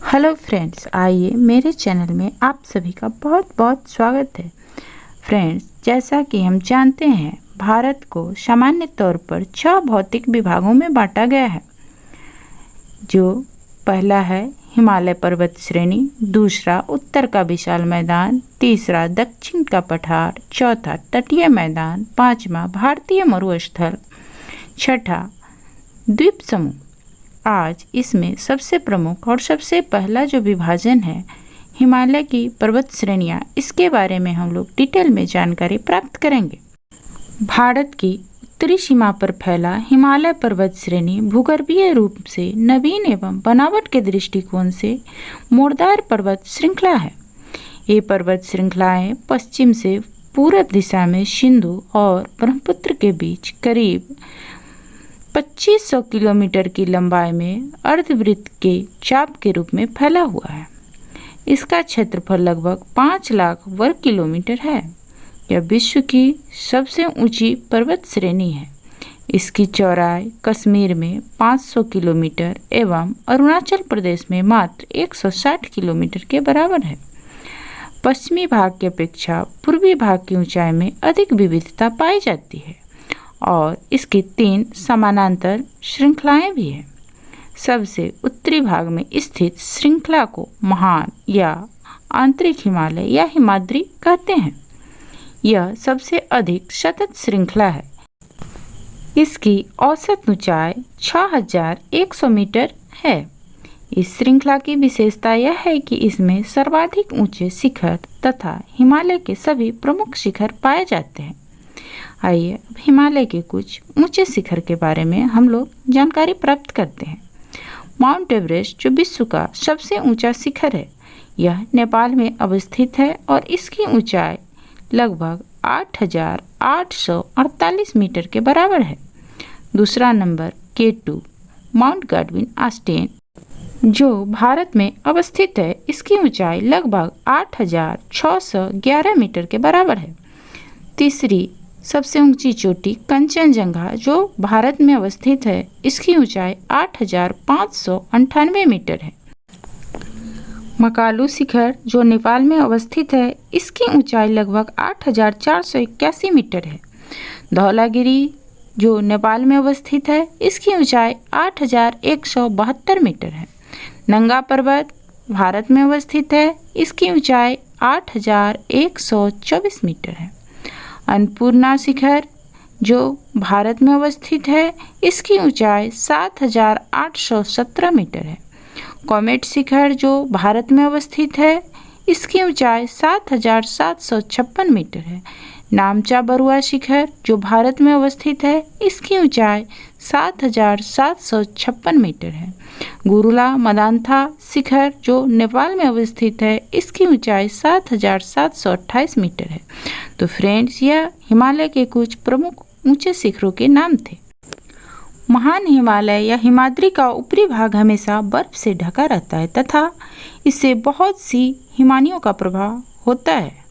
Hello friends, आइए मेरे channel में आप सभी का बहुत बहुत स्वागत है। फ्रेंड्स, जैसा कि हम जानते हैं, भारत को सामान्य तौर पर 6 भौतिक विभागों में बांटा गया है। जो पहला है हिमालय पर्वत श्रेणी, दूसरा उत्तर का विशाल मैदान, तीसरा दक्षिण का पठार, चौथा तटीय मैदान, पांचवा भारतीय मरुस्थल, छठा द्वीप समूह। आज इसमें सबसे प्रमुख और सबसे पहला जो विभाजन है हिमालय की पर्वत श्रेणियाँ, इसके बारे में हम लोग डिटेल में जानकारी प्राप्त करेंगे। भारत की उत्तरी सीमा पर फैला हिमालय पर्वत श्रेणी भूगर्भीय रूप से नवीन एवं बनावट के दृष्टिकोण से मोड़दार पर्वत श्रृंखला है। ये पर्वत श्रृंखलाएं पश्चिम से पूरब दिशा में सिंधु और ब्रह्मपुत्र के बीच करीब 2500 किलोमीटर की लंबाई में अर्धवृत्त के चाप के रूप में फैला हुआ है। इसका क्षेत्रफल लगभग 5 लाख वर्ग किलोमीटर है। यह विश्व की सबसे ऊंची पर्वत श्रेणी है। इसकी चौड़ाई कश्मीर में 500 किलोमीटर एवं अरुणाचल प्रदेश में मात्र 160 किलोमीटर के बराबर है। पश्चिमी भाग की अपेक्षा पूर्वी भाग की ऊंचाई में अधिक विविधता पाई जाती है और इसकी 3 समानांतर श्रृंखलाएं भी हैं। सबसे उत्तरी भाग में स्थित श्रृंखला को महान या आंतरिक हिमालय या हिमाद्री कहते हैं। यह सबसे अधिक सतत श्रृंखला है। इसकी औसत ऊंचाई 6100 मीटर है। इस श्रृंखला की विशेषता यह है कि इसमें सर्वाधिक ऊंचे शिखर तथा हिमालय के सभी प्रमुख शिखर पाए जाते हैं। आइए अब हिमालय के कुछ ऊंचे शिखर के बारे में हम लोग जानकारी प्राप्त करते हैं। माउंट एवरेस्ट जो विश्व का सबसे ऊंचा शिखर है, यह नेपाल में अवस्थित है और इसकी ऊंचाई लगभग 8848 मीटर के बराबर है। दूसरा number K2 mount Godwin Austen जो भारत में अवस्थित है, इसकी ऊंचाई लगभग 8611 मीटर के बराबर है। तीसरी सबसे ऊंची चोटी कंचनजंगा जो भारत में अवस्थित है, इसकी ऊंचाई 8598 मीटर है। मकालू शिखर जो नेपाल में अवस्थित है, इसकी ऊंचाई लगभग 8481 मीटर है। धौलागिरी जो नेपाल में अवस्थित है, इसकी ऊंचाई 8172 मीटर है। नंगा पर्वत भारत में अवस्थित है, इसकी ऊंचाई 8124 मीटर है। अन्नपूर्णा शिखर जो भारत में अवस्थित है, इसकी ऊंचाई 7817 मीटर है। कॉमेट शिखर जो भारत में अवस्थित है, इसकी ऊंचाई 7756 मीटर है। नामचा बरुआ शिखर जो भारत में अवस्थित है, इसकी ऊंचाई 7756 मीटर है। गुरुला मदांथा शिखर जो नेपाल में अवस्थित है, इसकी ऊंचाई 7728 मीटर है। तो फ्रेंड्स, यह हिमालय के कुछ प्रमुख ऊंचे शिखरों के नाम थे। महान हिमालय या हिमाद्री का ऊपरी भाग हमेशा बर्फ से ढका रहता है तथा इससे बहुत सी हिमानियों का प्रभाव होता है।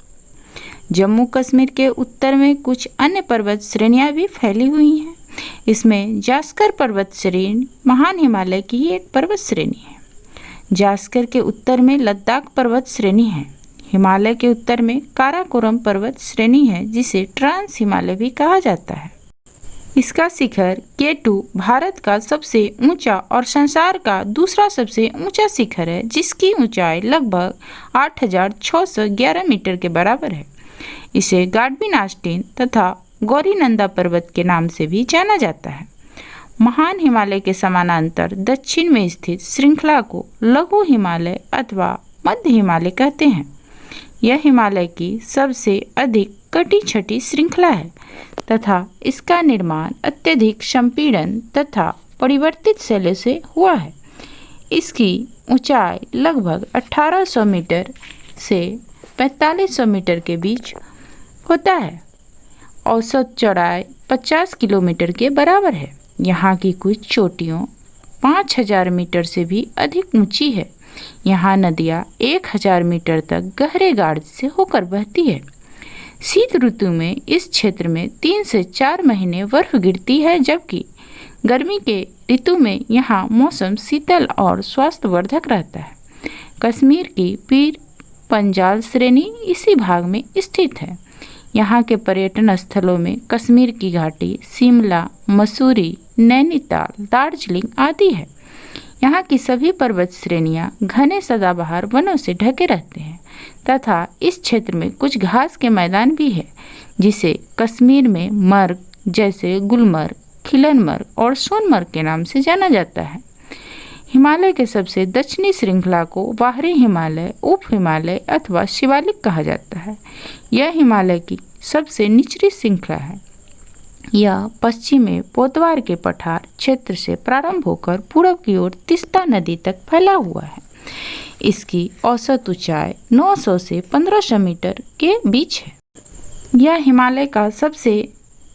जम्मू कश्मीर के उत्तर में कुछ अन्य पर्वत श्रेणियां भी फैली हुई हैं। इसमें जास्कर पर्वत श्रेणी महान हिमालय की एक पर्वत श्रेणी है। जास्कर के उत्तर में लद्दाख पर्वत श्रेणी है। हिमालय के उत्तर में काराकोरम पर्वत श्रेणी है, जिसे ट्रांस हिमालय भी कहा जाता है। इसका शिखर K2 भारत का सबसे ऊंचा और संसार का दूसरा सबसे ऊंचा शिखर है, जिसकी ऊंचाई लगभग 8611 मीटर के बराबर है। इसे गॉडविन ऑस्टिन तथा गौरीनंदा पर्वत के नाम से भी जाना जाता है। महान हिमालय के समानांतर दक्षिण में स्थित श्रृंखला को लघु हिमालय अथवा मध्य हिमालय कहते हैं। यह हिमालय की सबसे अधिक कटी छठी श्रृंखला है तथा इसका निर्माण अत्यधिक संपीड़न तथा परिवर्तित शैली से हुआ है। इसकी ऊंचाई लगभग 1800 मीटर से 4500 मीटर के बीच होता है। औसत चौड़ाई 50 किलोमीटर के बराबर है। यहाँ की कुछ चोटियों 5000 मीटर से भी अधिक ऊंची है। यहाँ नदियाँ 1000 मीटर तक गहरे गाढ़ से होकर बहती है। शीत ऋतु में इस क्षेत्र में 3 से 4 महीने बर्फ गिरती है, जबकि गर्मी के ऋतु में यहाँ मौसम शीतल और स्वास्थ्यवर्धक रहता है। कश्मीर की पीर पंजाल श्रेणी इसी भाग में स्थित है। यहाँ के पर्यटन स्थलों में कश्मीर की घाटी, शिमला, मसूरी, नैनीताल, दार्जिलिंग आदि है। यहाँ की सभी पर्वत श्रेणियाँ घने सदाबहार वनों से ढके रहते हैं तथा इस क्षेत्र में कुछ घास के मैदान भी है, जिसे कश्मीर में मर्ग जैसे गुलमर्ग, खिलनमर्ग और सोनमर्ग के नाम से जाना जाता है। हिमालय के सबसे दक्षिणी श्रृंखला को बाहरी हिमालय, उप हिमालय अथवा शिवालिक कहा जाता है। यह हिमालय की सबसे निचली श्रृंखला है। यह पश्चिम में पोतवार के पठार क्षेत्र से प्रारंभ होकर पूर्व की ओर तीस्ता नदी तक फैला हुआ है। इसकी औसत ऊंचाई 900 से 1500 मीटर के बीच है। यह हिमालय का सबसे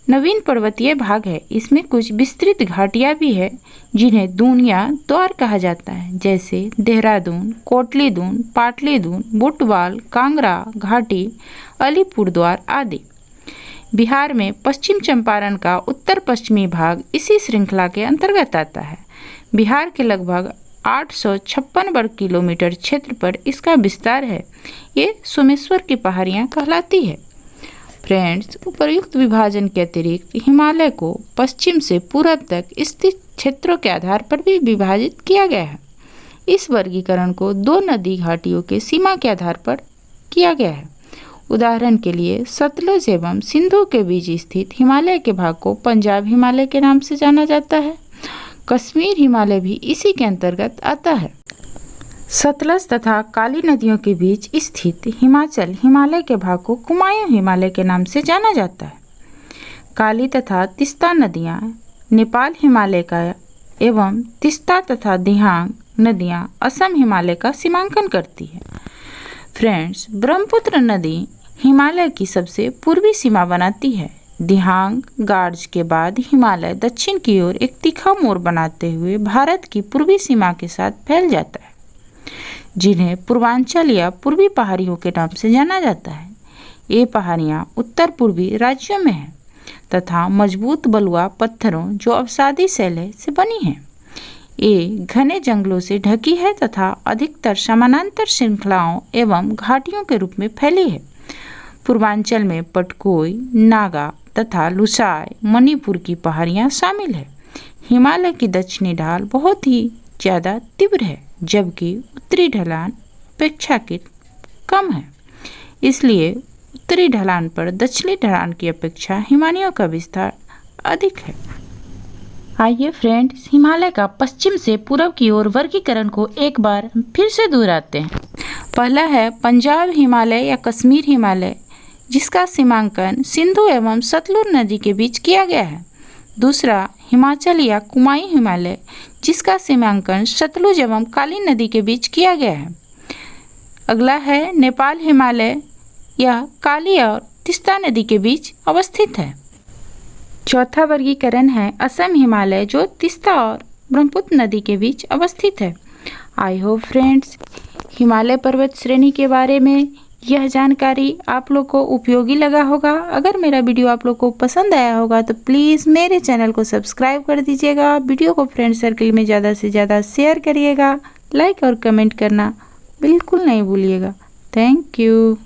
नवीन पर्वतीय भाग है। इसमें कुछ विस्तृत घाटियां भी है जिन्हें दून या द्वार कहा जाता है, जैसे देहरादून, कोटली दून, पाटली दून, बुटवाल, कांगड़ा घाटी, अलीपुर द्वार आदि। बिहार में पश्चिम चंपारण का उत्तर पश्चिमी भाग इसी श्रृंखला के अंतर्गत आता है। बिहार के लगभग 856 वर्ग किलोमीटर क्षेत्र पर इसका विस्तार है। ये सोमेश्वर की पहाड़ियाँ कहलाती है। फ्रेंड्स, उपर्युक्त विभाजन के अतिरिक्त हिमालय को पश्चिम से पूरब तक स्थित क्षेत्रों के आधार पर भी विभाजित किया गया है। इस वर्गीकरण को 2 नदी घाटियों के सीमा के आधार पर किया गया है। उदाहरण के लिए सतलुज एवं सिंधु के बीच स्थित हिमालय के भाग को पंजाब हिमालय के नाम से जाना जाता है। कश्मीर हिमालय भी इसी के अंतर्गत आता है। सतलज तथा काली नदियों के बीच स्थित हिमाचल हिमालय के भाग को कुमायूं हिमालय के नाम से जाना जाता है। काली तथा तीस्ता नदियाँ नेपाल हिमालय का एवं तीस्ता तथा दिहांग नदियाँ असम हिमालय का सीमांकन करती है। फ्रेंड्स, ब्रह्मपुत्र नदी हिमालय की सबसे पूर्वी सीमा बनाती है। दिहांग गार्ज के बाद हिमालय दक्षिण की ओर एक तीखा मोड़ बनाते हुए भारत की पूर्वी सीमा के साथ फैल जाता है, जिन्हें पूर्वांचल या पूर्वी पहाड़ियों के नाम से जाना जाता है। ये पहाड़ियाँ उत्तर पूर्वी राज्यों में हैं तथा मजबूत बलुआ पत्थरों जो अवसादी शैल से बनी हैं। ये घने जंगलों से ढकी है तथा अधिकतर समानांतर श्रृंखलाओं एवं घाटियों के रूप में फैली है। पूर्वांचल में पटकोई, नागा तथा लुसाई, मणिपुर की पहाड़ियाँ शामिल है। हिमालय की दक्षिणी ढाल बहुत ही ज़्यादा तीव्र है, जबकि उत्तरी ढलान अपेक्षाकृत कम है। इसलिए उत्तरी ढलान पर दक्षिणी ढलान की अपेक्षा हिमालयों का विस्तार अधिक है। आइए फ्रेंड्स, हिमालय का पश्चिम से पूर्व की ओर वर्गीकरण को एक बार फिर से दोहराते हैं। पहला है पंजाब हिमालय या कश्मीर हिमालय, जिसका सीमांकन सिंधु एवं सतलुज नदी के बीच किया गया है। दूसरा हिमाचल या कुमायूं हिमालय, जिसका सीमांकन सतलुज एवं काली नदी के बीच किया गया है। अगला है नेपाल हिमालय, यह काली और तीस्ता नदी के बीच अवस्थित है। चौथा वर्गीकरण है असम हिमालय, जो तीस्ता और ब्रह्मपुत्र नदी के बीच अवस्थित है। आई होप फ्रेंड्स, हिमालय पर्वत श्रेणी के बारे में यह जानकारी आप लोग को उपयोगी लगा होगा। अगर मेरा वीडियो आप लोग को पसंद आया होगा तो प्लीज़ मेरे चैनल को सब्सक्राइब कर दीजिएगा। वीडियो को फ्रेंड सर्कल में ज़्यादा से ज़्यादा शेयर करिएगा। लाइक और कमेंट करना बिल्कुल नहीं भूलिएगा। Thank you.